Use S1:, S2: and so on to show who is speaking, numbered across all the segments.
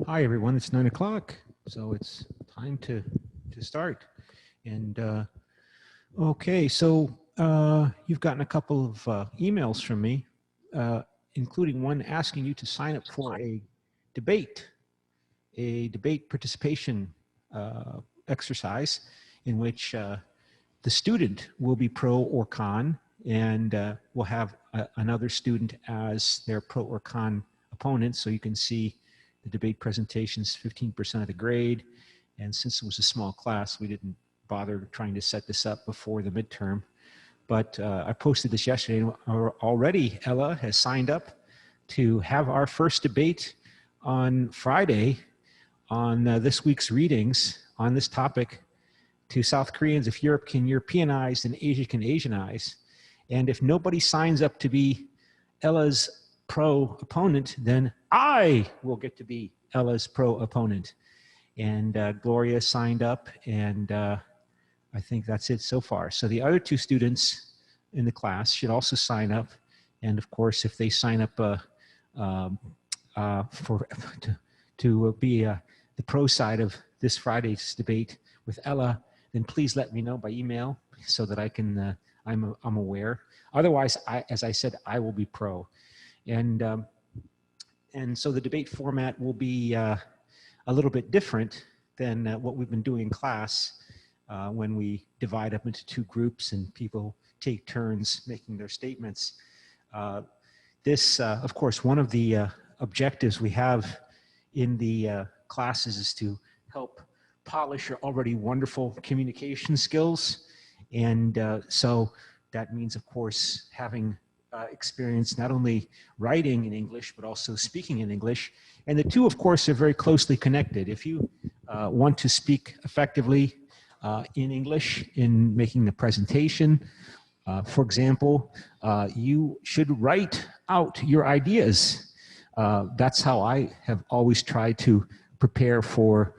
S1: Hi everyone, it's 9 o'clock, so it's time to start. And okay, so you've gotten a couple of emails from me, including one asking you to sign up for a debate participation exercise in which the student will be pro or con, and we'll have another student as their pro or con opponent, so you can see the debate presentations 15% of the grade. And since it was a small class, we didn't bother trying to set this up before the midterm. But I posted this yesterday, and already Ella has signed up to have our first debate on Friday on this week's readings on this topic: to South Koreans, if Europe can Europeanize, then Asia can Asianize. And if nobody signs up to be Ella's pro opponent, then I will get to be Ella's pro opponent. And Gloria signed up, and I think that's it so far. So the other two students in the class should also sign up. And of course, if they sign up to be the pro side of this Friday's debate with Ella, then please let me know by email so that I can, I'm aware. Otherwise, as I said, I will be pro. And so the debate format will be a little bit different than what we've been doing in class when we divide up into two groups and people take turns making their statements. This, of course, one of the objectives we have in the classes is to help polish your already wonderful communication skills. And so that means, of course, having experience not only writing in English, but also speaking in English. And the two, of course, are very closely connected. If you want to speak effectively in English in making a presentation, for example, you should write out your ideas. That's how I have always tried to prepare for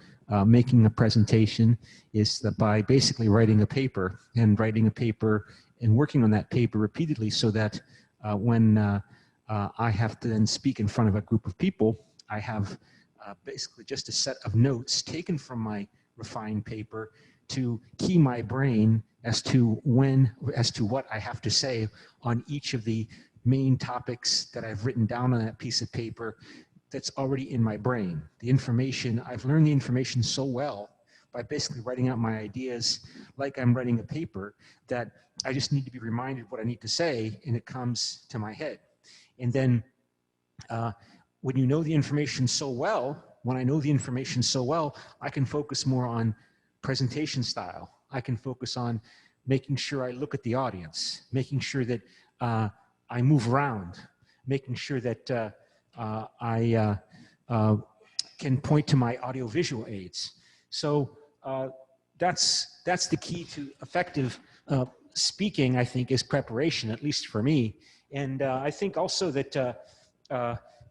S1: making a presentation, is that by basically writing a paper and working on that paper repeatedly, so that when I have to then speak in front of a group of people, I have basically just a set of notes taken from my refined paper to key my brain as to what I have to say on each of the main topics that I've written down on that piece of paper that's already in my brain. The information, I've learned the information so well by basically writing out my ideas like I'm writing a paper, that I just need to be reminded what I need to say and it comes to my head. And then when you know the information so well, when I know the information so well, I can focus more on presentation style. I can focus on making sure I look at the audience, making sure that I move around, making sure that I can point to my audiovisual aids. So that's the key to effective speaking, I think, is preparation, at least for me. And I think also that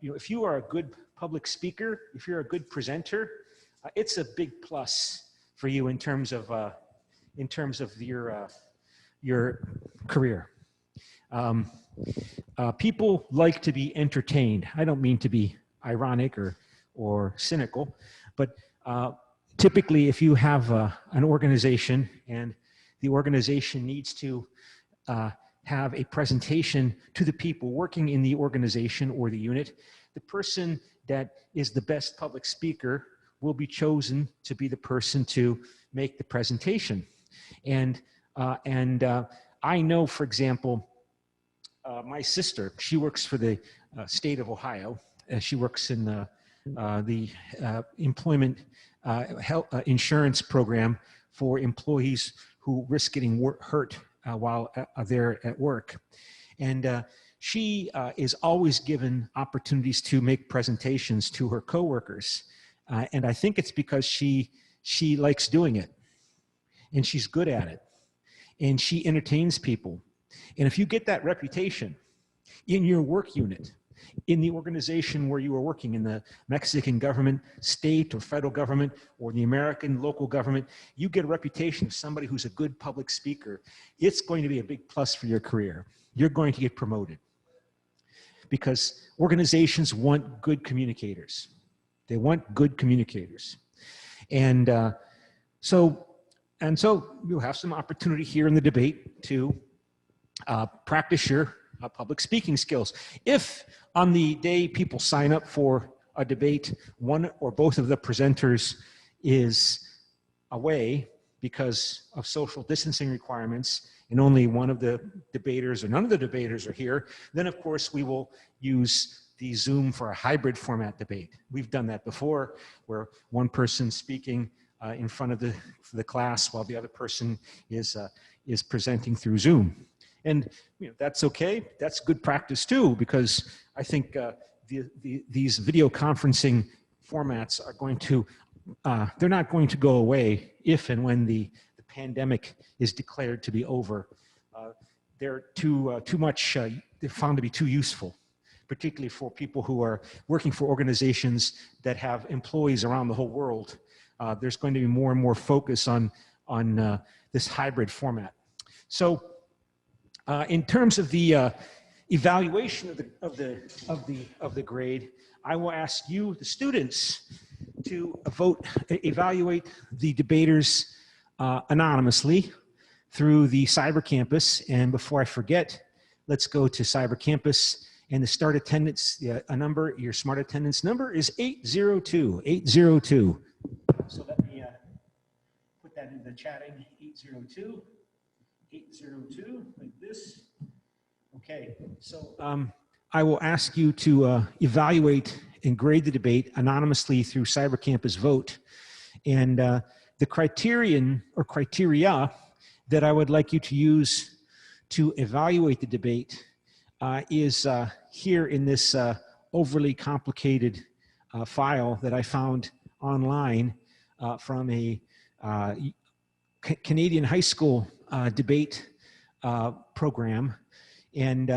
S1: you know, if you are a good public speaker, if you're a good presenter, it's a big plus for you in terms of your career. People like to be entertained. I don't mean to be ironic or cynical, but typically if you have an organization and the organization needs to have a presentation to the people working in the organization or the unit, the person that is the best public speaker will be chosen to be the person to make the presentation. And I know, for example, my sister, she works for the state of Ohio. She works in the employment health insurance program for employees who risk getting hurt while they're at work. And she is always given opportunities to make presentations to her coworkers. And I think it's because she likes doing it, and she's good at it, and she entertains people. And if you get that reputation in your work unit, in the organization where you are working, in the Mexican government, state or federal government, or the American local government, you get a reputation of somebody who's a good public speaker, it's going to be a big plus for your career. You're going to get promoted because organizations want good communicators. They want good communicators. And so you'll have some opportunity here in the debate to practice your public speaking skills. If on the day people sign up for a debate, one or both of the presenters is away because of social distancing requirements, and only one of the debaters or none of the debaters are here, then of course we will use the Zoom for a hybrid format debate. We've done that before, where one person speaking in front of the class while the other person is presenting through Zoom. And that's okay. That's good practice too, because I think these video conferencing formats are going to, they're not going to go away if and when the pandemic is declared to be over. They're too much, they're found to be too useful, particularly for people who are working for organizations that have employees around the whole world. There's going to be more and more focus on this hybrid format. So in terms of the evaluation of the grade, I will ask you, the students, to evaluate the debaters anonymously through the Cyber Campus. And before I forget, let's go to Cyber Campus, and the start attendance, your smart attendance number is 802, 802. So let me put that in the chatting, 802, 802, like this. Okay, so I will ask you to evaluate and grade the debate anonymously through Cyber Campus Vote. And the criterion or criteria that I would like you to use to evaluate the debate is here in this overly complicated file that I found online from a Canadian high school debate program. And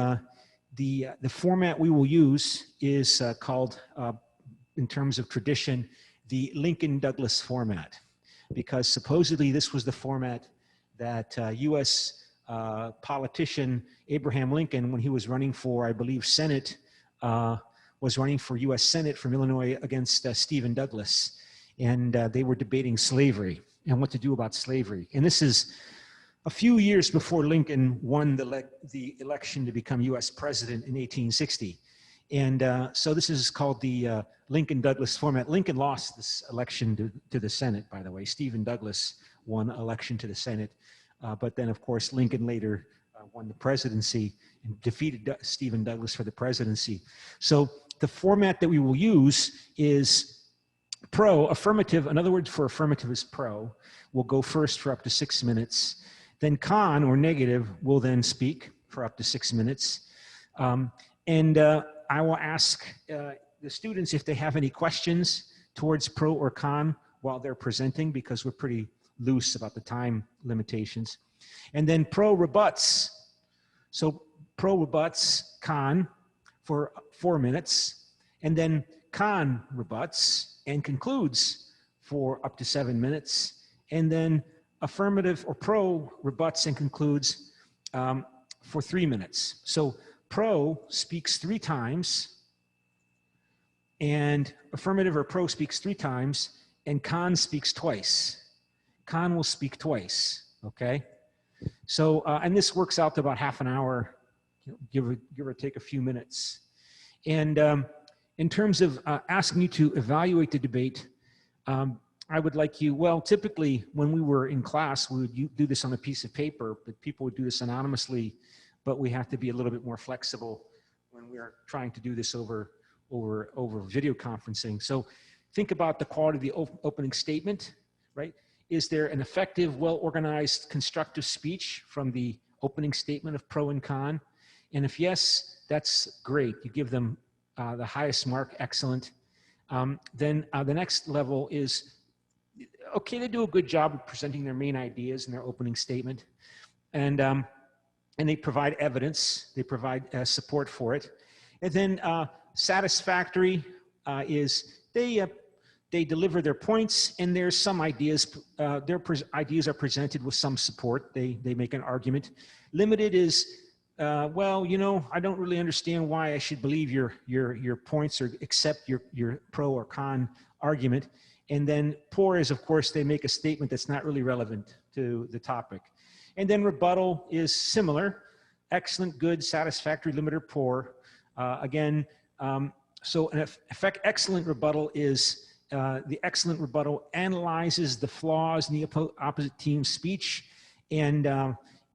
S1: the format we will use is called, in terms of tradition, the Lincoln-Douglas format, because supposedly this was the format that U.S. Politician Abraham Lincoln, when he was running for, I believe, Senate, was running for U.S. Senate from Illinois against Stephen Douglas. And they were debating slavery and what to do about slavery. And this is a few years before Lincoln won the election to become U.S. president in 1860. And so this is called the Lincoln-Douglas format. Lincoln lost this election to the Senate, by the way. Stephen Douglas won election to the Senate. But then, of course, Lincoln later won the presidency and defeated Stephen Douglas for the presidency. So the format that we will use is pro, affirmative. In other words, for affirmative is pro. We'll go first for up to 6 minutes. Then con, or negative, will then speak for up to 6 minutes. I will ask the students if they have any questions towards pro or con while they're presenting, because we're pretty loose about the time limitations. And then pro rebuts. So pro rebuts con for 4 minutes, and then con rebuts and concludes for up to 7 minutes, and then affirmative or pro rebuts and concludes for 3 minutes. So pro speaks 3 times, and affirmative or pro speaks 3 times, and con speaks twice. Con will speak twice, okay? So, and this works out to about half an hour, give or take a few minutes. And in terms of asking you to evaluate the debate, I would like you, well, typically when we were in class, we would do this on a piece of paper, but people would do this anonymously, but we have to be a little bit more flexible when we are trying to do this over video conferencing. So think about the quality of the opening statement, right? Is there an effective, well-organized, constructive speech from the opening statement of pro and con? And if yes, that's great. You give them the highest mark, excellent. Then the next level is, okay, they do a good job of presenting their main ideas in their opening statement. And they provide evidence, they provide support for it. And then satisfactory is they deliver their points, and there's some ideas, their ideas are presented with some support. They make an argument. Limited is well, you know, I don't really understand why I should believe your points or accept your pro or con argument. And then poor is, of course, they make a statement that's not really relevant to the topic. And then rebuttal is similar: excellent, good, satisfactory, limited, or poor. Again, so an excellent rebuttal is the excellent rebuttal analyzes the flaws in the opposite team's speech, and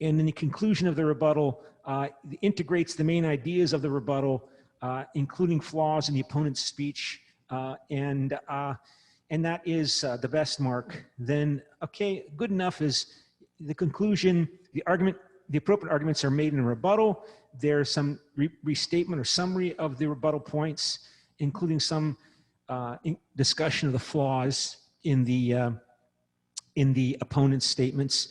S1: in the conclusion of the rebuttal, integrates the main ideas of the rebuttal, including flaws in the opponent's speech, and that is the best mark. Then, okay, good enough is the conclusion. The appropriate arguments are made in a rebuttal. There's some restatement or summary of the rebuttal points, including some discussion of the flaws in the opponent's statements.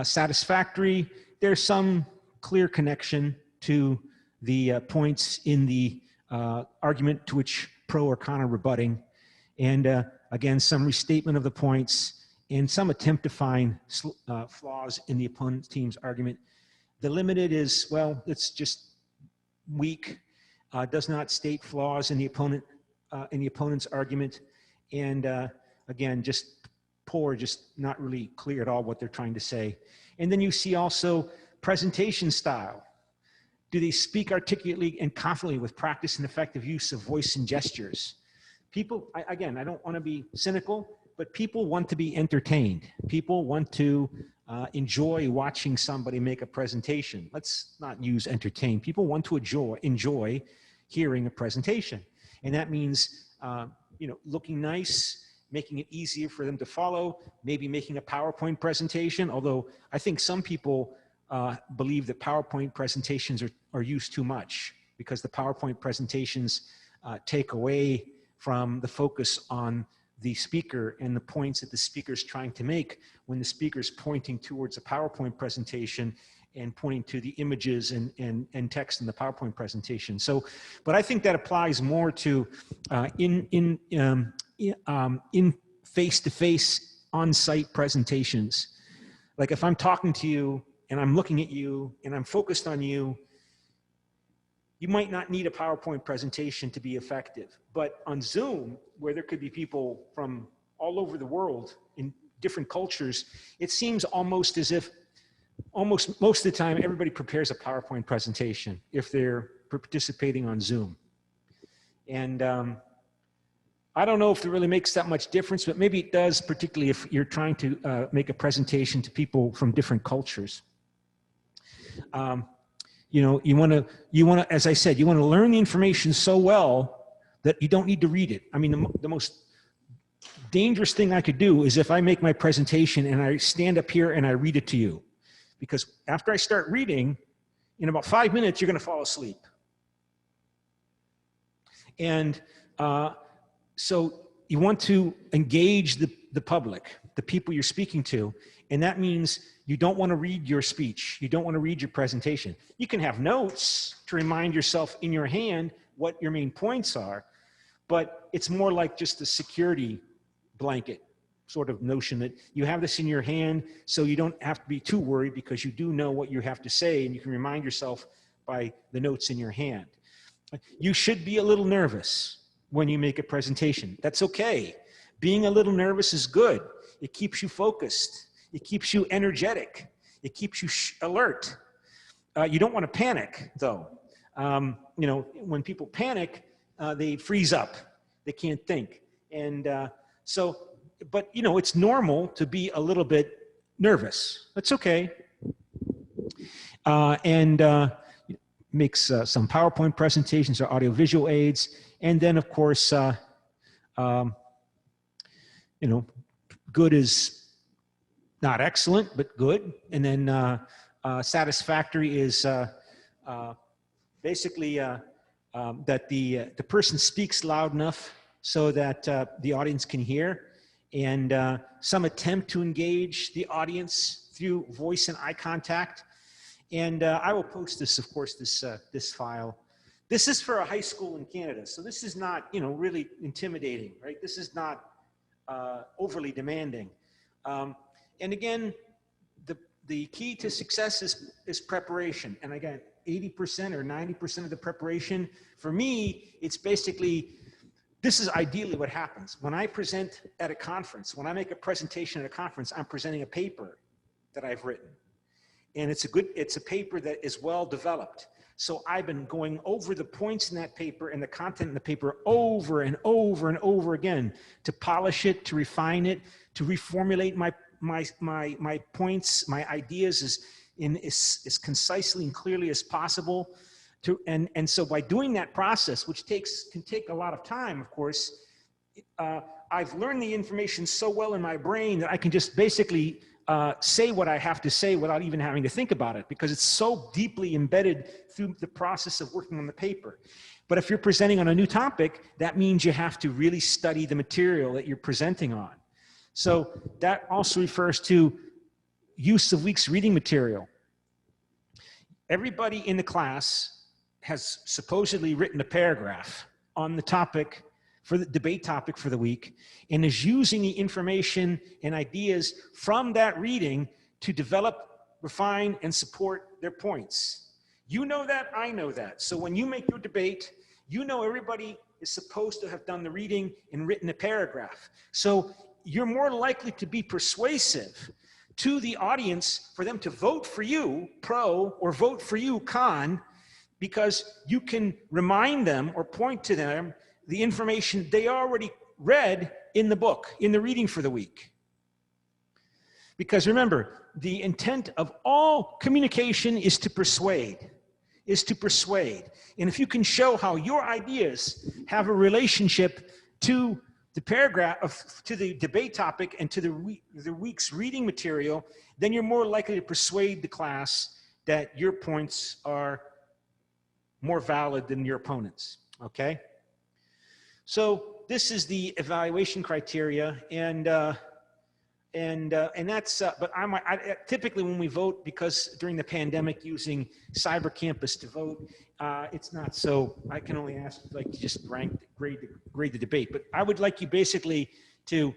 S1: Satisfactory, there's some clear connection to the points in the argument to which pro or con are rebutting. And again, some restatement of the points and some attempt to find flaws in the opponent's team's argument. The limited is, well, it's just weak, does not state flaws in the opponent's argument, and again, just poor, just not really clear at all what they're trying to say. And then you see also presentation style. Do they speak articulately and confidently with practice and effective use of voice and gestures? People, again, I don't want to be cynical, but people want to be entertained. People want to enjoy watching somebody make a presentation. Let's not use entertain. People want to enjoy hearing a presentation. And that means, you know, looking nice, making it easier for them to follow, maybe making a PowerPoint presentation, although I think some people believe that PowerPoint presentations are used too much, because the PowerPoint presentations take away from the focus on the speaker and the points that the speaker is trying to make when the speaker is pointing towards a PowerPoint presentation and pointing to the images and text in the PowerPoint presentation. So, but I think that applies more to in face-to-face on-site presentations. Like if I'm talking to you and I'm looking at you and I'm focused on you, you might not need a PowerPoint presentation to be effective. But on Zoom, where there could be people from all over the world in different cultures, it seems almost as if most of the time everybody prepares a PowerPoint presentation if they're participating on Zoom. And I don't know if it really makes that much difference, but maybe it does, particularly if you're trying to make a presentation to people from different cultures. You know, you want to, as I said, you want to learn the information so well that you don't need to read it. I mean, the most dangerous thing I could do is if I make my presentation and I stand up here and I read it to you, because after I start reading, in about 5 minutes, you're going to fall asleep. And so you want to engage the public, the people you're speaking to, and that means you don't want to read your speech. You don't want to read your presentation. You can have notes to remind yourself in your hand what your main points are, but it's more like just a security blanket sort of notion that you have this in your hand so you don't have to be too worried because you do know what you have to say and you can remind yourself by the notes in your hand. You should be a little nervous when you make a presentation. That's okay. Being a little nervous is good. It keeps you focused. It keeps you energetic. It keeps you alert. You don't want to panic, though. You know, when people panic, they freeze up. They can't think. And but you know, it's normal to be a little bit nervous. That's okay. Makes some PowerPoint presentations or audiovisual aids. And then, of course, you know, good is not excellent, but good. And then satisfactory is basically that the person speaks loud enough so that the audience can hear, and some attempt to engage the audience through voice and eye contact. And I will post this, of course, this file. This is for a high school in Canada, so this is not, you know, really intimidating, right? This is not overly demanding. And again, the key to success is preparation. And again, 80% or 90% of the preparation. For me, it's basically, this is ideally what happens. When I present at a conference, when I make a presentation at a conference, I'm presenting a paper that I've written. And it's a paper that is well developed. So I've been going over the points in that paper and the content in the paper over and over and over again to polish it, to refine it, to reformulate my points, my ideas as concisely and clearly as possible. And so by doing that process, which can take a lot of time, of course, I've learned the information so well in my brain that I can just basically say what I have to say without even having to think about it, because it's so deeply embedded through the process of working on the paper. But if you're presenting on a new topic, that means you have to really study the material that you're presenting on. So that also refers to use of week's reading material. Everybody in the class has supposedly written a paragraph on the topic, for the debate topic for the week, and is using the information and ideas from that reading to develop, refine, and support their points. You know that, I know that. So when you make your debate, you know everybody is supposed to have done the reading and written a paragraph. So you're more likely to be persuasive to the audience for them to vote for you, pro, or vote for you, con, because you can remind them or point to them the information they already read in the book, in the reading for the week. Because remember, the intent of all communication is to persuade, And if you can show how your ideas have a relationship to the paragraph, to the debate topic and to the week's reading material, then you're more likely to persuade the class that your points are more valid than your opponent's, okay? So this is the evaluation criteria, and that's, but I typically when we vote, because during the pandemic using Cyber Campus to vote, it's not so, I can only ask, like, just grade the debate. But I would like you basically to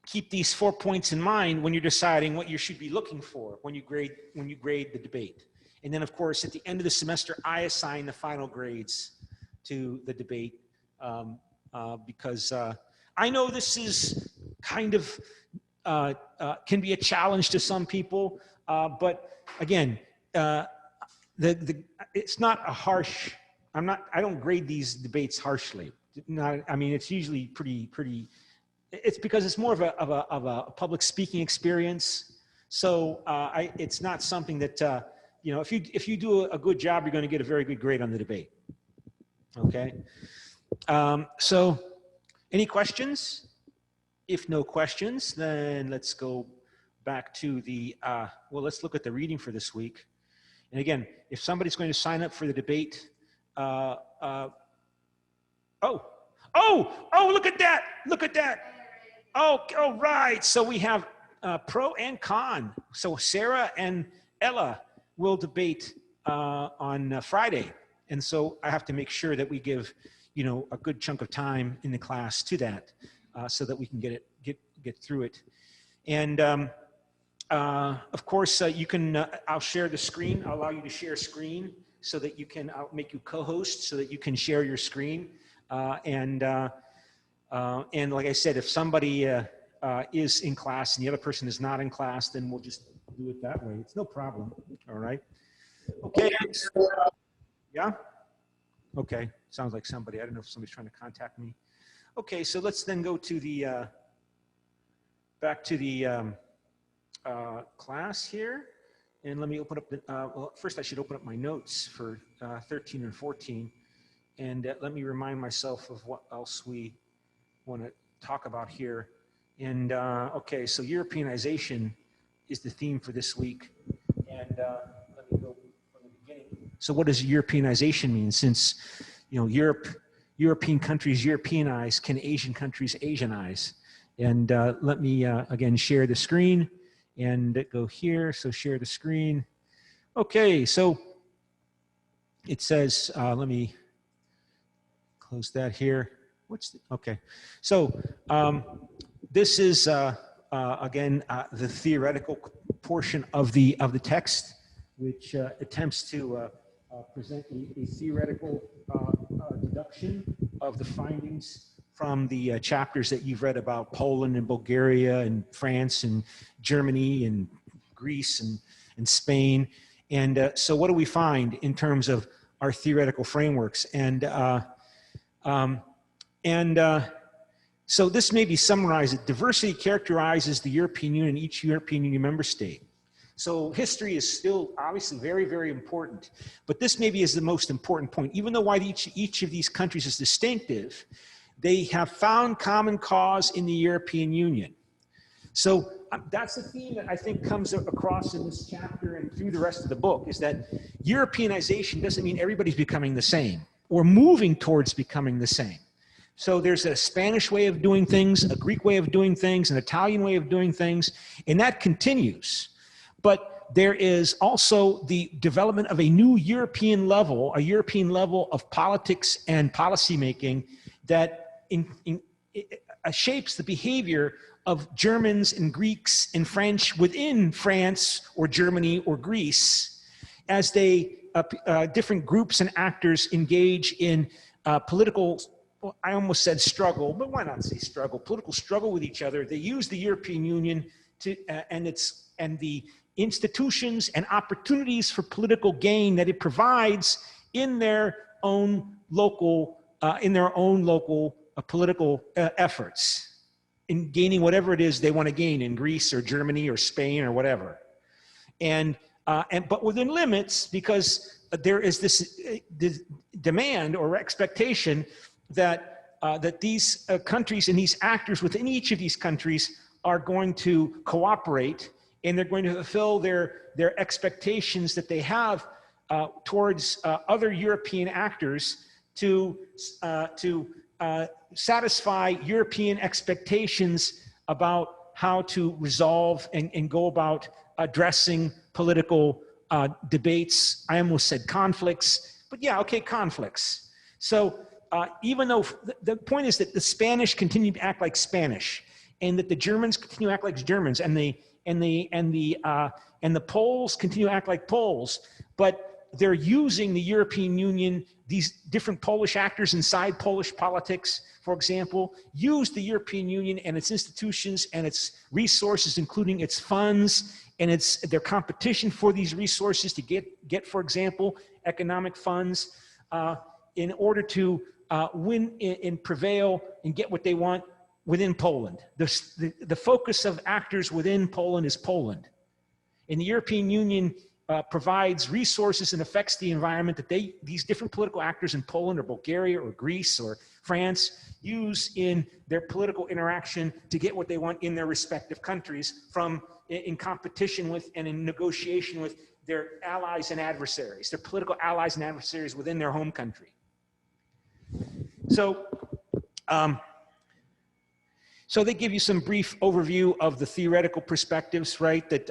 S1: keep these 4 points in mind when you're deciding what you should be looking for when you grade the debate. And then, of course, at the end of the semester, I assign the final grades to the debate, because I know this is kind of, can be a challenge to some people, but again, it's not a harsh, I don't grade these debates harshly. I mean, it's usually pretty, it's because it's more of a public speaking experience. So it's not something that, you know, if you do a good job, you're going to get a very good grade on the debate. Okay. So any questions? If no questions, then let's go back to the, well, let's look at the reading for this week. And again, if somebody's going to sign up for the debate, oh, look at that. Look at that. Oh, right. So we have pro and con. So Sarah and Ella will debate on Friday. And so I have to make sure that we give, you know, a good chunk of time in the class to that, so that we can get through it. And of course, you can, I'll share the screen. I'll allow you to share screen so that you can, I'll make you co-host so that you can share your screen. And like I said, if somebody is in class and the other person is not in class, then we'll just do it that way. It's no problem. All right. Okay. Yeah. Okay. Sounds like somebody. I don't know if somebody's trying to contact me. Okay. So let's then go to the back to the class here, and let me open up the. Well, first I should open up my notes for 13 and 14, and let me remind myself of what else we want to talk about here. And okay, so Europeanization is the theme for this week, and let me go from the beginning. So what does Europeanization mean? Since, you know, European countries Europeanize, can Asian countries Asianize? And let me again share the screen and go here. So share the screen. Okay, so it says, let me close that here. Okay, so this is again the theoretical portion of the text. which attempts to present a theoretical deduction of the findings from the chapters that you've read about Poland and Bulgaria and France and Germany and Greece and Spain. And so what do we find in terms of our theoretical frameworks? So this may be summarized. Diversity characterizes the European Union, each European Union member state. So history is still obviously very, very important, but this maybe is the most important point. Even though why each of these countries is distinctive, they have found common cause in the European Union. So that's the theme that I think comes across in this chapter and through the rest of the book, is that Europeanization doesn't mean everybody's becoming the same or moving towards becoming the same. So there's a Spanish way of doing things, a Greek way of doing things, an Italian way of doing things, and that continues. But there is also the development of a new European level, a European level of politics and policymaking that shapes the behavior of Germans and Greeks and French within France or Germany or Greece as they, different groups and actors engage in political, well, I almost said struggle, but why not say struggle, political struggle with each other. They use the European Union to, and the institutions and opportunities for political gain that it provides in their own local, political efforts, in gaining whatever it is they want to gain in Greece or Germany or Spain or whatever. But within limits, because there is this demand or expectation that, that these countries and these actors within each of these countries are going to cooperate, and they're going to fulfill their expectations that they have towards other European actors to satisfy European expectations about how to resolve and go about addressing political debates. I almost said conflicts, but yeah, okay, conflicts. So even though the point is that the Spanish continue to act like Spanish, and that the Germans continue to act like Germans, and the Poles continue to act like Poles, but they're using the European Union, these different Polish actors inside Polish politics, for example, use the European Union and its institutions and its resources, including its funds and their competition for these resources to get, for example, economic funds in order to win and prevail and get what they want within Poland. The focus of actors within Poland is Poland. And the European Union provides resources and affects the environment that these different political actors in Poland or Bulgaria or Greece or France use in their political interaction to get what they want in their respective countries in competition with and in negotiation with their allies and adversaries, their political allies and adversaries within their home country. So, so they give you some brief overview of the theoretical perspectives, right? That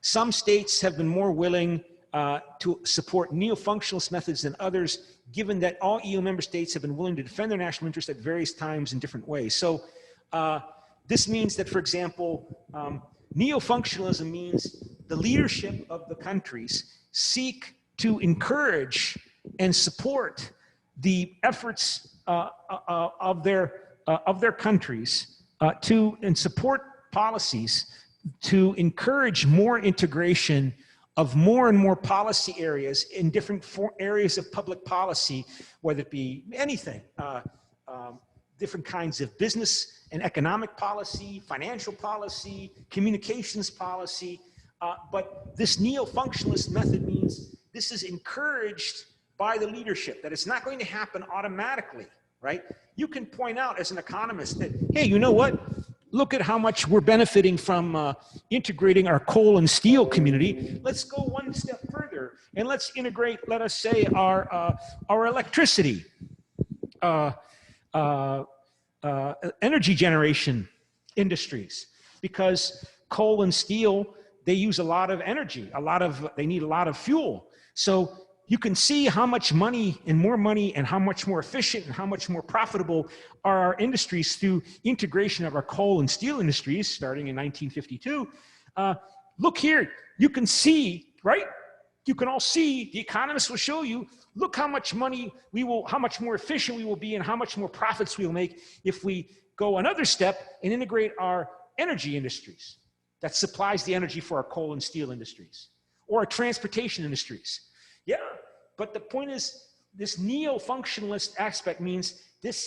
S1: some states have been more willing to support neo-functionalist methods than others, given that all EU member states have been willing to defend their national interests at various times in different ways. So this means that, for example, neo-functionalism means the leadership of the countries seek to encourage and support the efforts of their countries and support policies to encourage more integration of more and more policy areas in different areas of public policy, whether it be anything, different kinds of business and economic policy, financial policy, communications policy. But this neo-functionalist method means this is encouraged by the leadership, that it's not going to happen automatically, right? You can point out as an economist that, hey, you know what? Look at how much we're benefiting from integrating our coal and steel community. Let's go one step further and let's integrate, let us say, our electricity, energy generation industries, because coal and steel, they use a lot of energy, they need a lot of fuel. So you can see how much money and how much more efficient and how much more profitable are our industries through integration of our coal and steel industries starting in 1952. Look here, you can see, right? you can all see, the economists will show you, look how much money how much more efficient we will be and how much more profits we will make if we go another step and integrate our energy industries that supplies the energy for our coal and steel industries or our transportation industries. Yeah, but the point is, this neo-functionalist aspect means this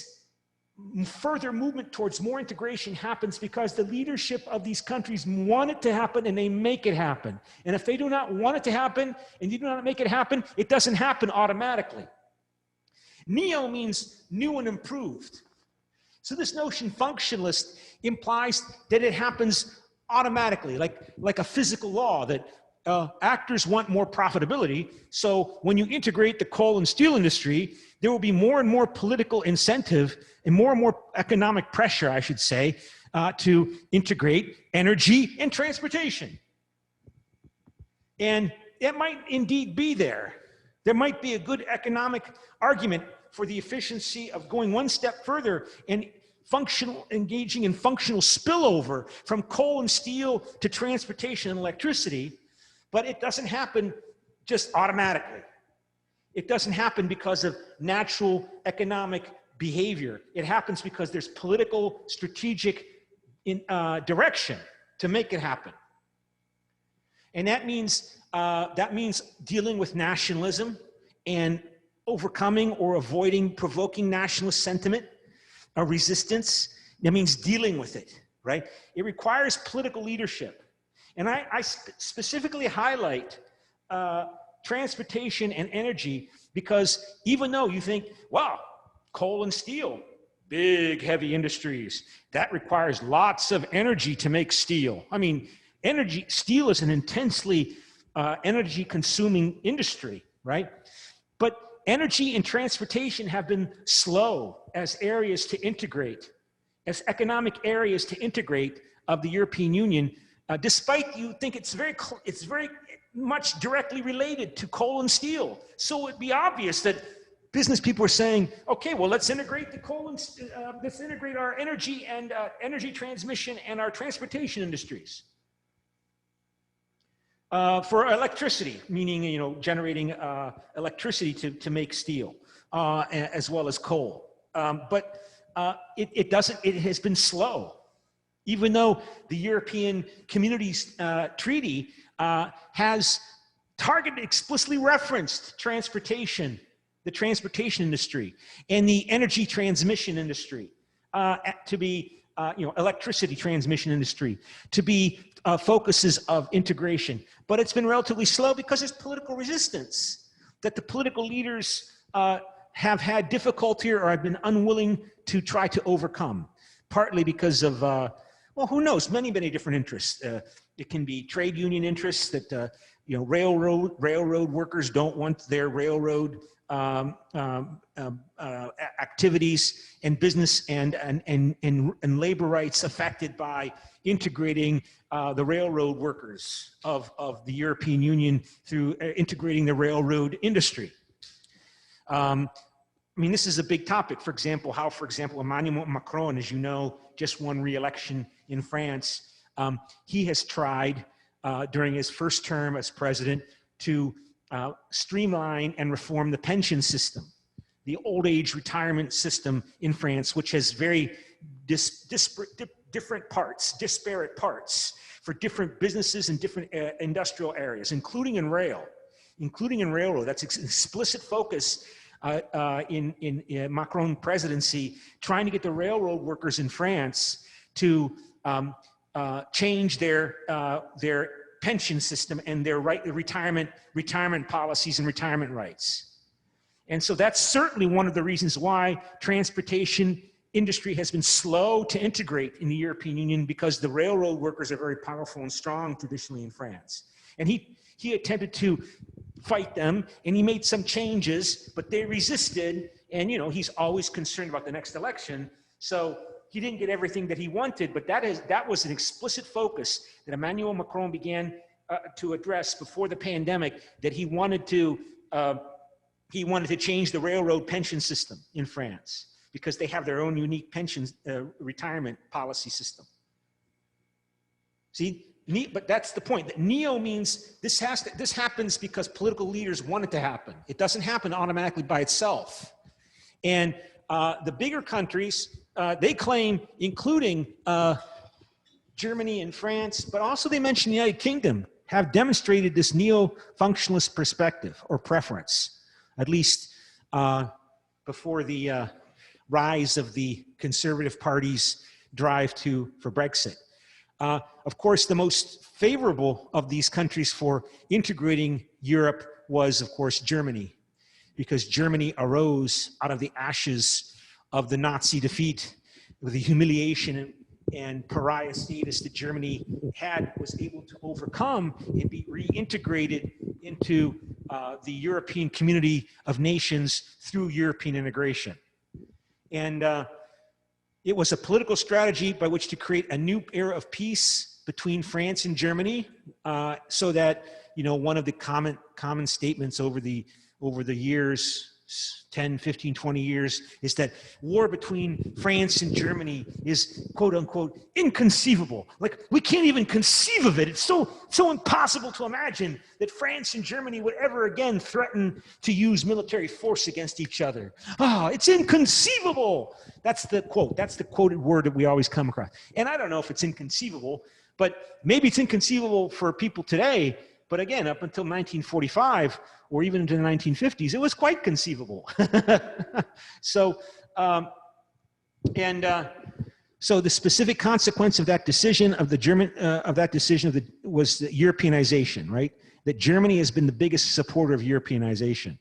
S1: further movement towards more integration happens because the leadership of these countries want it to happen and they make it happen. And if they do not want it to happen and you do not make it happen, it doesn't happen automatically. Neo means new and improved. So this notion functionalist implies that it happens automatically, like a physical law, that actors want more profitability. So when you integrate the coal and steel industry, there will be more and more political incentive and more economic pressure, I should say, to integrate energy and transportation. And it might indeed be there. There might be a good economic argument for the efficiency of going one step further and engaging in functional spillover from coal and steel to transportation and electricity, but it doesn't happen just automatically. It doesn't happen because of natural economic behavior. It happens because there's political, strategic direction to make it happen. And that means dealing with nationalism and overcoming or avoiding provoking nationalist sentiment, a resistance. That means dealing with it, right? It requires political leadership. And I specifically highlight transportation and energy because even though you think, wow, coal and steel, big, heavy industries, that requires lots of energy to make steel. I mean, steel is an intensely energy-consuming industry, right? But energy and transportation have been slow as areas to integrate, as economic areas to integrate of the European Union, despite you think it's very much directly related to coal and steel. So it'd be obvious that business people are saying, okay, well, let's integrate the coal and let's integrate our energy and energy transmission and our transportation industries. For electricity, meaning generating electricity to make steel, as well as coal. But it has been slow. Even though the European Communities Treaty has explicitly referenced transportation, the transportation industry, and the energy transmission industry to be, electricity transmission industry, to be focuses of integration. But it's been relatively slow because there's political resistance that the political leaders have had difficulty or have been unwilling to try to overcome, partly because of, well, who knows, many different interests. It can be trade union interests that, railroad workers don't want their railroad activities and business and labor rights affected by integrating the railroad workers of the European Union through integrating the railroad industry. This is a big topic. For example, Emmanuel Macron, as you know, just won re-election in France. He has tried during his first term as president to streamline and reform the pension system, the old age retirement system in France, which has very disparate parts for different businesses and different industrial areas, including in railroad. That's an explicit focus in Macron presidency, trying to get the railroad workers in France to change their pension system and their retirement policies and retirement rights. And so that's certainly one of the reasons why transportation industry has been slow to integrate in the European Union, because the railroad workers are very powerful and strong traditionally in France. And he attempted to fight them, and he made some changes, but they resisted. And he's always concerned about the next election, so he didn't get everything that he wanted. But that was an explicit focus that Emmanuel Macron began to address before the pandemic. That he wanted to change the railroad pension system in France, because they have their own unique pension retirement policy system. See, but that's the point. That neo means this happens because political leaders want it to happen. It doesn't happen automatically by itself. And the bigger countries, they claim, including Germany and France, but also they mention the United Kingdom, have demonstrated this neo-functionalist perspective or preference, at least before the rise of the conservative party's drive for Brexit. Of course, the most favorable of these countries for integrating Europe was, of course, Germany, because Germany arose out of the ashes of the Nazi defeat, with the humiliation and pariah status that Germany was able to overcome and be reintegrated into the European community of nations through European integration. And it was a political strategy by which to create a new era of peace between France and Germany, so that, you know, one of the common statements over the years, 10, 15, 20 years, is that war between France and Germany is, quote unquote, inconceivable. Like, we can't even conceive of it. It's so impossible to imagine that France and Germany would ever again threaten to use military force against each other. It's inconceivable. That's the quote. That's the quoted word that we always come across. And I don't know if it's inconceivable, but maybe it's inconceivable for people today. But again, up until 1945, or even into the 1950s, it was quite conceivable. So, so the specific consequence of that decision was the Europeanization, right? That Germany has been the biggest supporter of Europeanization,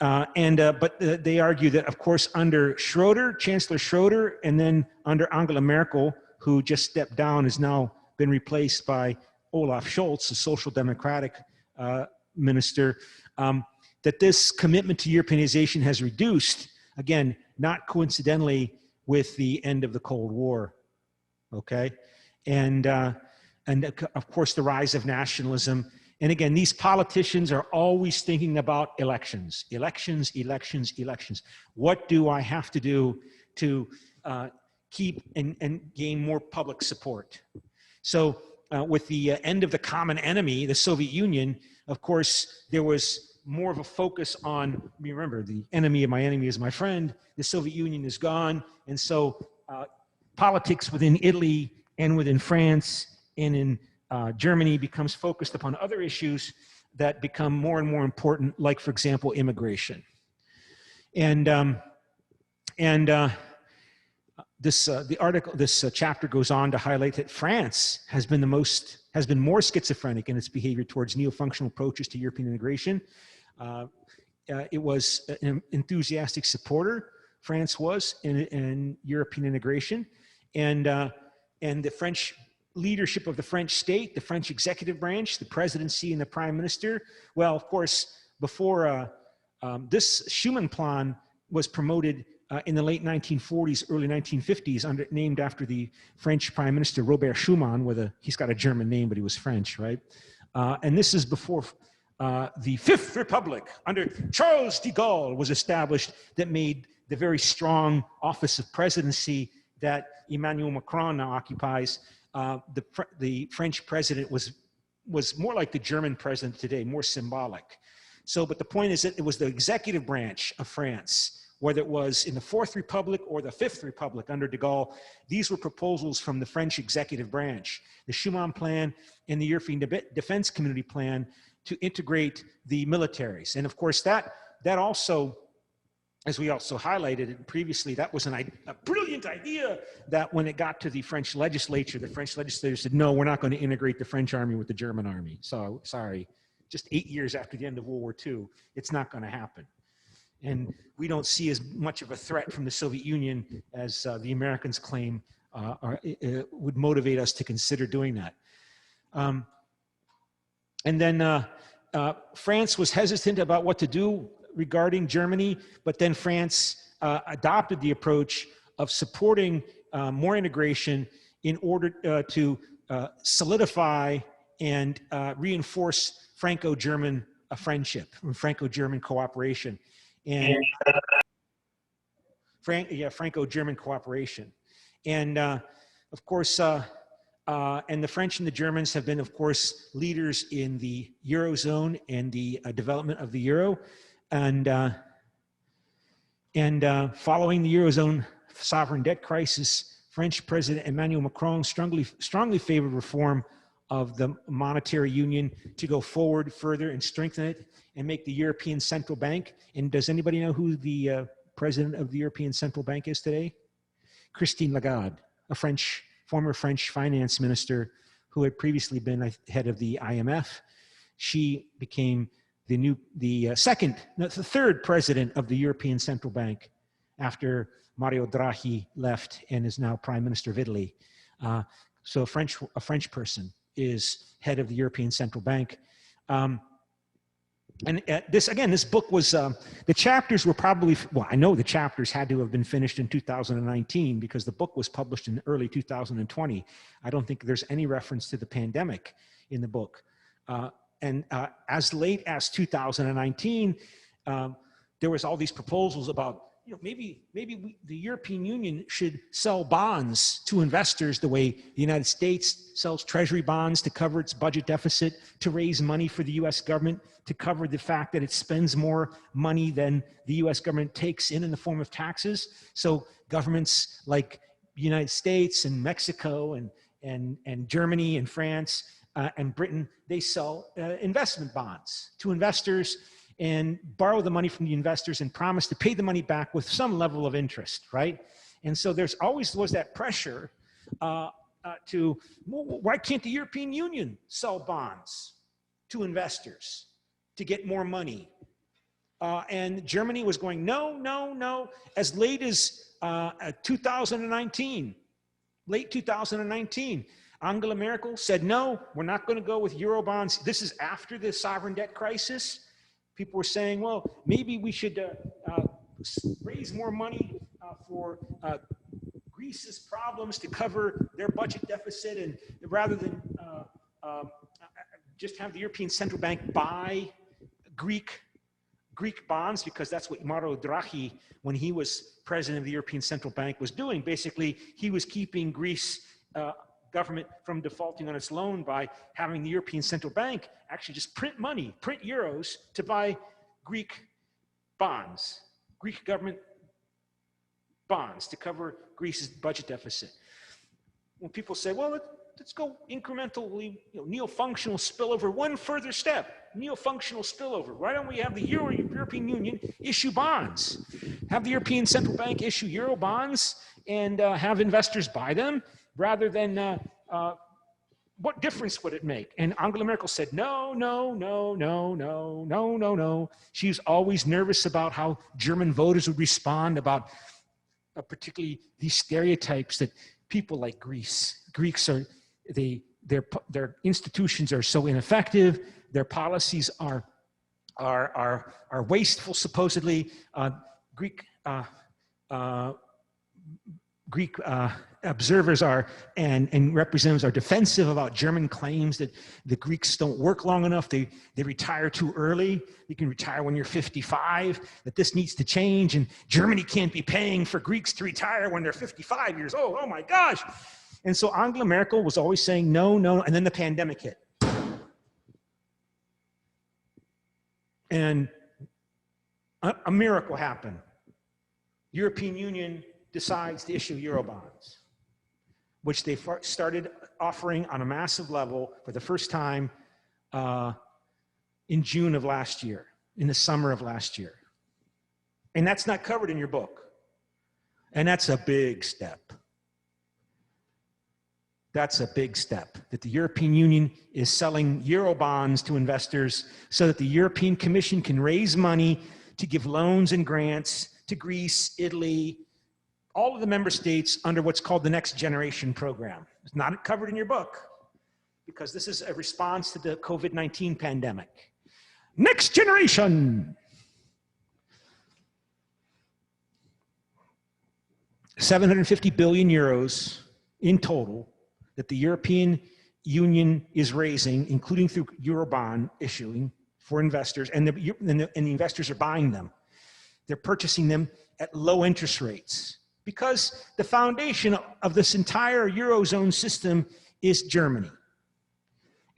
S1: but they argue that, of course, under Chancellor Schroeder, and then under Angela Merkel, who just stepped down, has now been replaced by Olaf Scholz, a social democratic minister, that this commitment to Europeanization has reduced, again, not coincidentally with the end of the Cold War, okay? And of course, the rise of nationalism. And again, these politicians are always thinking about elections, elections, elections, elections. What do I have to do to keep and gain more public support? So, with the end of the common enemy, the Soviet Union, of course, there was more of a focus on, remember, the enemy of my enemy is my friend. The Soviet Union is gone. And so politics within Italy and within France and in Germany becomes focused upon other issues that become more and more important, like, for example, immigration. This chapter goes on to highlight that France has been more schizophrenic in its behavior towards neo-functional approaches to European integration. It was an enthusiastic supporter, France was, in European integration, and the French leadership of the French state, the French executive branch, the presidency and the prime minister. Well, of course, before this Schuman Plan was promoted in the late 1940s, early 1950s, named after the French Prime Minister Robert Schuman, he's got a German name, but he was French, right? And this is before the Fifth Republic under Charles de Gaulle was established, that made the very strong office of presidency that Emmanuel Macron now occupies. The French president was more like the German president today, more symbolic. So, but the point is that it was the executive branch of France, whether it was in the Fourth Republic or the Fifth Republic under de Gaulle, these were proposals from the French executive branch, the Schuman Plan and the European Defense Community Plan, to integrate the militaries. And of course, that also, as we also highlighted previously, that was a brilliant idea, that when it got to the French legislature said, no, we're not going to integrate the French army with the German army. So, sorry, just 8 years after the end of World War II, it's not going to happen. And we don't see as much of a threat from the Soviet Union as the Americans claim would motivate us to consider doing that. And then France was hesitant about what to do regarding Germany, but then France adopted the approach of supporting more integration in order to solidify and reinforce Franco-German friendship, Franco-German cooperation. And Franco-German cooperation. And of course, And the French and the Germans have been, of course, leaders in the Eurozone and the development of the Euro. And following the Eurozone sovereign debt crisis, French President Emmanuel Macron strongly favored reform of the monetary union to go forward further and strengthen it and make the European Central Bank. And does anybody know who the president of the European Central Bank is today? Christine Lagarde, a former French finance minister who had previously been head of the IMF. She became the third president of the European Central Bank after Mario Draghi left and is now Prime Minister of Italy. So a French person is head of the European Central Bank. And this book was, the chapters were probably, well, I know the chapters had to have been finished in 2019 because the book was published in early 2020. I don't think there's any reference to the pandemic in the book. And as late as 2019, there was all these proposals about, maybe the European Union should sell bonds to investors the way the United States sells treasury bonds to cover its budget deficit, to raise money for the US government, to cover the fact that it spends more money than the US government takes in the form of taxes. So governments like the United States and Mexico and Germany and France and Britain, they sell investment bonds to investors and borrow the money from the investors and promise to pay the money back with some level of interest, right? And so there's always was that pressure why can't the European Union sell bonds to investors to get more money? And Germany was going, no. As late as 2019, late 2019, Angela Merkel said, no, we're not going to go with Euro bonds. This is after the sovereign debt crisis. People were saying, well, maybe we should raise more money for Greece's problems to cover their budget deficit, and rather than just have the European Central Bank buy Greek bonds, because that's what Mario Draghi, when he was president of the European Central Bank, was doing. Basically, he was keeping Greece government from defaulting on its loan by having the European Central Bank actually just print money, print euros to buy Greek bonds, Greek government bonds to cover Greece's budget deficit. When people say, well, let's go incrementally, neo-functional spillover, one further step, neo-functional spillover. Why don't we have the European Union issue bonds? Have the European Central Bank issue Euro bonds and have investors buy them? Rather than, what difference would it make? And Angela Merkel said, no. She was always nervous about how German voters would respond about particularly these stereotypes that people like Greeks are, their institutions are so ineffective, their policies are wasteful, supposedly. Greek observers and representatives are defensive about German claims that the Greeks don't work long enough, they retire too early, you can retire when you're 55, that this needs to change, and Germany can't be paying for Greeks to retire when they're 55 years old, oh my gosh. And so Angela Merkel was always saying no, and then the pandemic hit. And a miracle happened. European Union decides to issue Eurobonds, which they started offering on a massive level for the first time in June of last year, in the summer of last year. And that's not covered in your book. And that's a big step. That's a big step, that the European Union is selling Eurobonds to investors so that the European Commission can raise money to give loans and grants to Greece, Italy, all of the member states under what's called the Next Generation program. It's not covered in your book because this is a response to the COVID-19 pandemic. Next Generation. 750 billion euros in total that the European Union is raising, including through Eurobond issuing for investors, and the investors are buying them. They're purchasing them at low interest rates, because the foundation of this entire Eurozone system is Germany.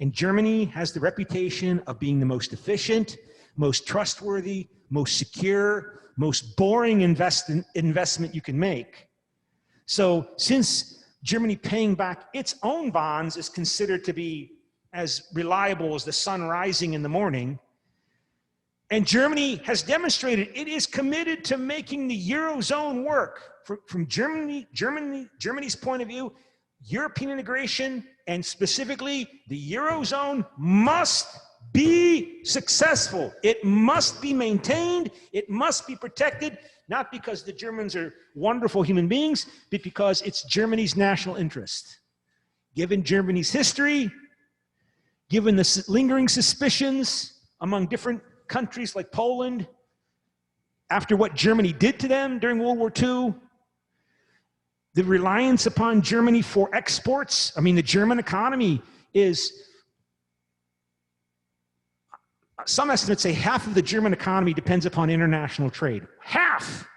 S1: And Germany has the reputation of being the most efficient, most trustworthy, most secure, most boring investment you can make. So since Germany paying back its own bonds is considered to be as reliable as the sun rising in the morning, and Germany has demonstrated it is committed to making the Eurozone work. From Germany's point of view, European integration, and specifically the Eurozone, must be successful. It must be maintained. It must be protected, not because the Germans are wonderful human beings, but because it's Germany's national interest. Given Germany's history, given the lingering suspicions among different countries like Poland, after what Germany did to them during World War II, the reliance upon Germany for exports. I mean, the German economy is, some estimates say half of the German economy depends upon international trade. Half!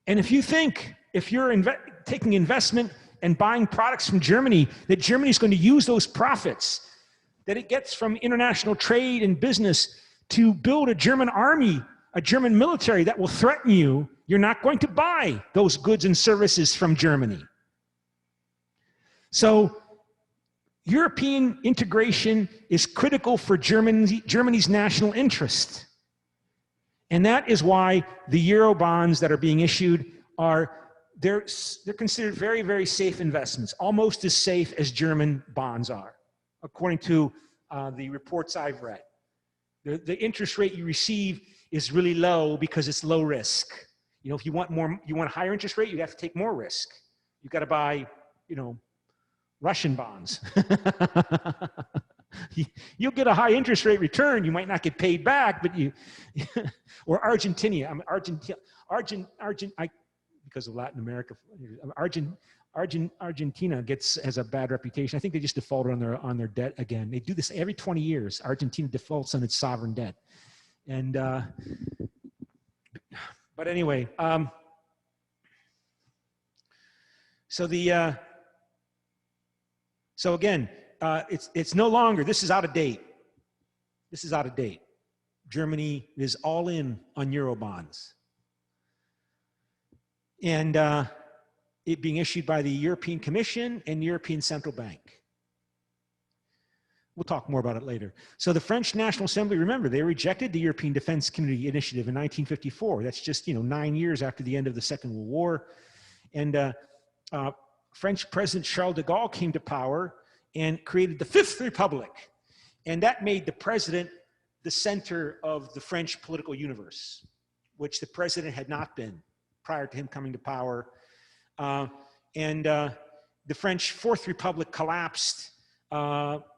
S1: And if you think, if you're taking investment and buying products from Germany, that Germany is going to use those profits that it gets from international trade and business to build a German army, a German military that will threaten you, you're not going to buy those goods and services from Germany. So European integration is critical for Germany's national interest. And that is why the Euro bonds that are being issued they're considered very, very safe investments, almost as safe as German bonds are, according to the reports I've read. The interest rate you receive is really low because it's low risk. You know, if you want a higher interest rate, you have to take more risk. You've got to buy, Russian bonds. You'll get a high interest rate return. You might not get paid back, but or Argentina. Because of Latin America, Argentina has a bad reputation. I think they just defaulted on their debt again. They do this every 20 years. Argentina defaults on its sovereign debt. And, but anyway, so again, it's no longer, this is out of date. This is out of date. Germany is all in on Euro bonds. And it being issued by the European Commission and European Central Bank. We'll talk more about it later. So the French National Assembly, remember, they rejected the European Defense Community Initiative in 1954. That's just 9 years after the end of the Second World War. And French President Charles de Gaulle came to power and created the Fifth Republic. And that made the president the center of the French political universe, which the president had not been prior to him coming to power. The French Fourth Republic collapsed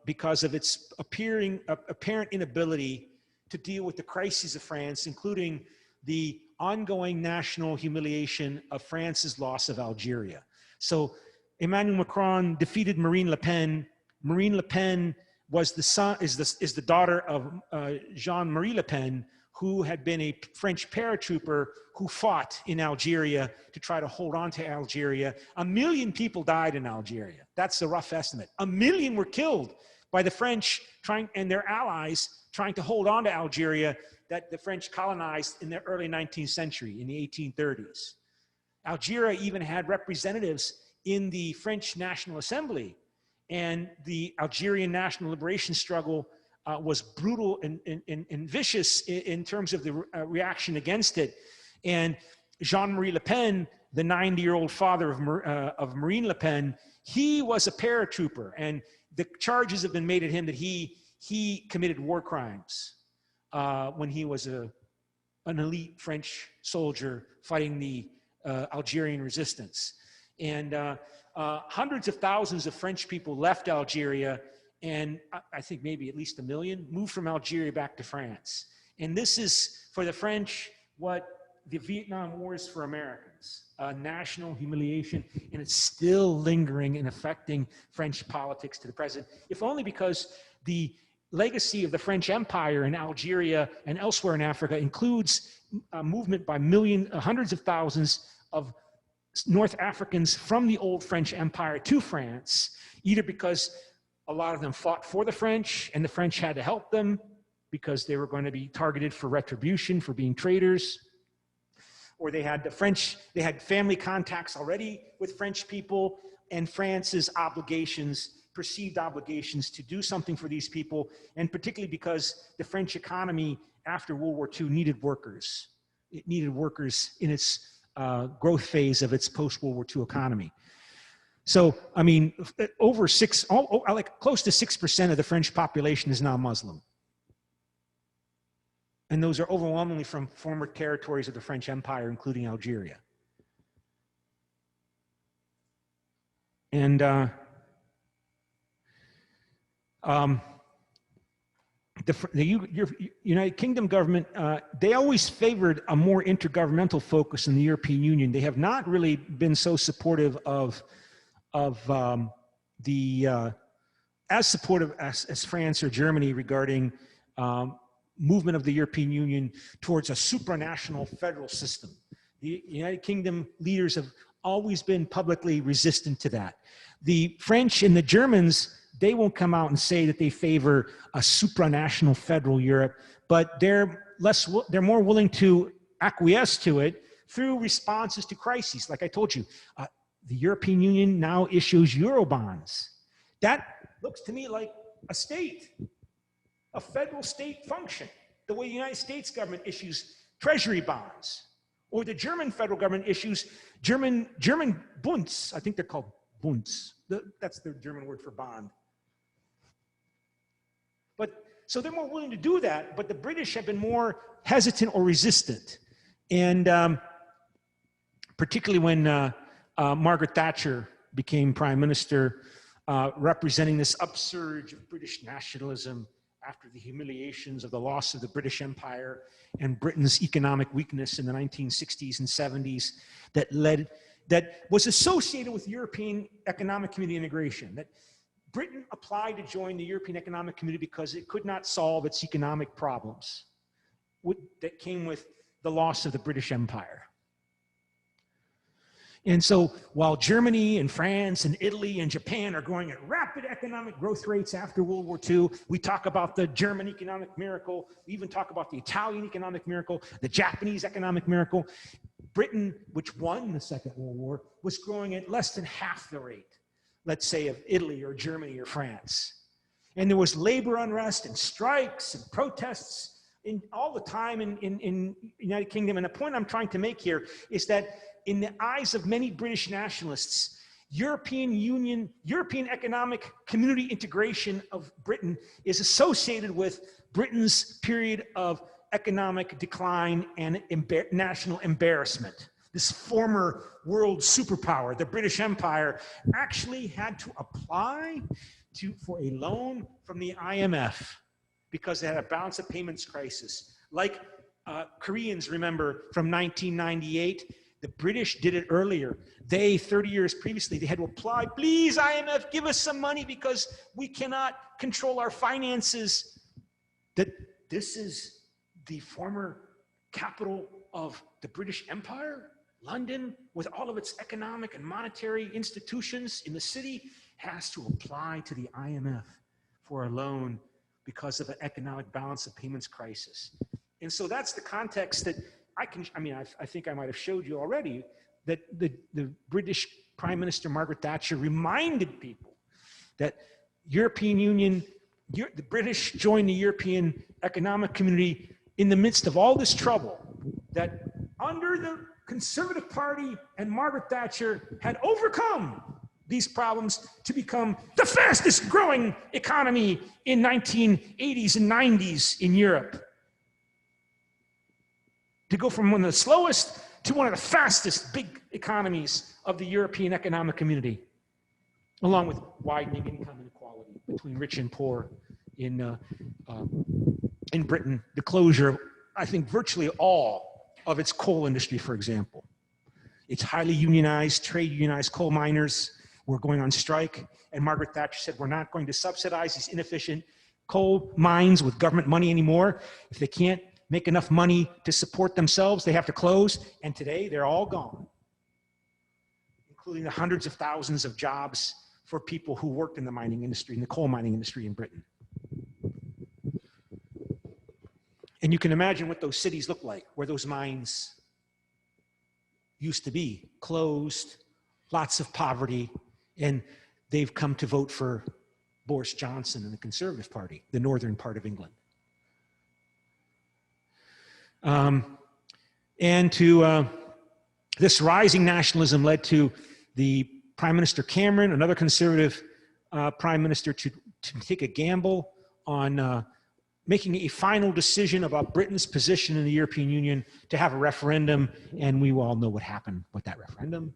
S1: because of its apparent inability to deal with the crises of France, including the ongoing national humiliation of France's loss of Algeria. So Emmanuel Macron defeated Marine Le Pen. Marine Le Pen is the daughter of Jean-Marie Le Pen, who had been a French paratrooper who fought in Algeria to try to hold on to Algeria. 1 million people died in Algeria. That's a rough estimate. 1 million were killed by the French and their allies trying to hold on to Algeria that the French colonized in the early 19th century, in the 1830s. Algeria even had representatives in the French National Assembly, and the Algerian national liberation struggle was brutal and vicious in terms of the reaction against it. And Jean-Marie Le Pen, the 90-year-old father of Marine Le Pen, he was a paratrooper, and the charges have been made at him that he committed war crimes when he was an elite French soldier fighting the Algerian resistance. And hundreds of thousands of French people left Algeria, and I think maybe at least 1 million moved from Algeria back to France. And this is, for the French, what the Vietnam War is for Americans, a national humiliation, and it's still lingering and affecting French politics to the present, if only because the legacy of the French Empire in Algeria and elsewhere in Africa includes a movement by hundreds of thousands of North Africans from the old French Empire to France, either because a lot of them fought for the French and the French had to help them because they were going to be targeted for retribution for being traitors, or they had they had family contacts already with French people, and France's obligations, perceived obligations to do something for these people, and particularly because the French economy after World War II needed workers. It needed workers in its growth phase of its post-World War II economy. So, I mean, like close to 6% of the French population is now Muslim. And those are overwhelmingly from former territories of the French Empire, including Algeria. And the United Kingdom government, they always favored a more intergovernmental focus in the European Union. They have not really been so supportive as supportive as France or Germany regarding movement of the European Union towards a supranational federal system. The United Kingdom leaders have always been publicly resistant to that. The French and the Germans, they won't come out and say that they favor a supranational federal Europe, but they're more willing to acquiesce to it through responses to crises. Like I told you, the European Union now issues Eurobonds. That looks to me like a state, a federal state function, the way the United States government issues treasury bonds, or the German federal government issues German Bunds. I think they're called Bunds. That's the German word for bond. But so they're more willing to do that, but the British have been more hesitant or resistant. And particularly when Margaret Thatcher became prime minister, representing this upsurge of British nationalism after the humiliations of the loss of the British Empire and Britain's economic weakness in the 1960s and 70s that was associated with European Economic Community integration. That Britain applied to join the European Economic Community because it could not solve its economic problems that came with the loss of the British Empire. And so while Germany and France and Italy and Japan are growing at rapid economic growth rates after World War II, we talk about the German economic miracle, we even talk about the Italian economic miracle, the Japanese economic miracle. Britain, which won the Second World War, was growing at less than half the rate, let's say, of Italy or Germany or France. And there was labor unrest and strikes and protests all the time in United Kingdom. And the point I'm trying to make here is that in the eyes of many British nationalists, European Economic Community integration of Britain is associated with Britain's period of economic decline and national embarrassment. This former world superpower, the British Empire, actually had to apply for a loan from the IMF because they had a balance of payments crisis. Like Koreans remember from 1998, the British did it earlier. They, 30 years previously, they had to apply, please IMF, give us some money because we cannot control our finances. That this is the former capital of the British Empire, London, with all of its economic and monetary institutions in the city, has to apply to the IMF for a loan because of an economic balance of payments crisis. And so that's the context that I think I might have showed you already, that the British Prime Minister Margaret Thatcher reminded people that the British joined the European Economic Community in the midst of all this trouble, that under the Conservative Party and Margaret Thatcher had overcome these problems to become the fastest growing economy in 1980s and 90s in Europe. To go from one of the slowest to one of the fastest big economies of the European Economic Community, along with widening income inequality between rich and poor in Britain, the closure of, I think, virtually all of its coal industry, for example. It's highly unionized, trade unionized coal miners were going on strike, and Margaret Thatcher said, we're not going to subsidize these inefficient coal mines with government money anymore. If they can't make enough money to support themselves, they have to close, and today they're all gone. including the hundreds of thousands of jobs for people who worked in the mining industry, in the coal mining industry in Britain. And you can imagine what those cities look like, where those mines used to be, closed, lots of poverty, and they've come to vote for Boris Johnson and the Conservative Party, the northern part of England. This rising nationalism led to the Prime Minister Cameron, another Conservative Prime Minister, to take a gamble on making a final decision about Britain's position in the European Union, to have a referendum, and we all know what happened with that referendum.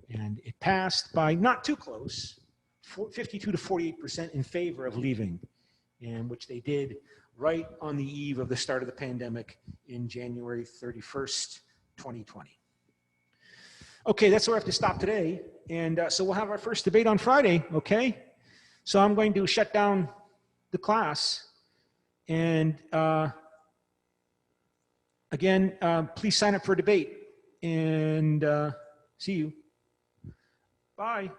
S1: And it passed by not too close, 52 to 48% in favor of leaving, and which they did right on the eve of the start of the pandemic in January 31st, 2020. Okay, that's where I have to stop today. And so we'll have our first debate on Friday, okay? So I'm going to shut down the class. And again, please sign up for a debate. And see you. Bye.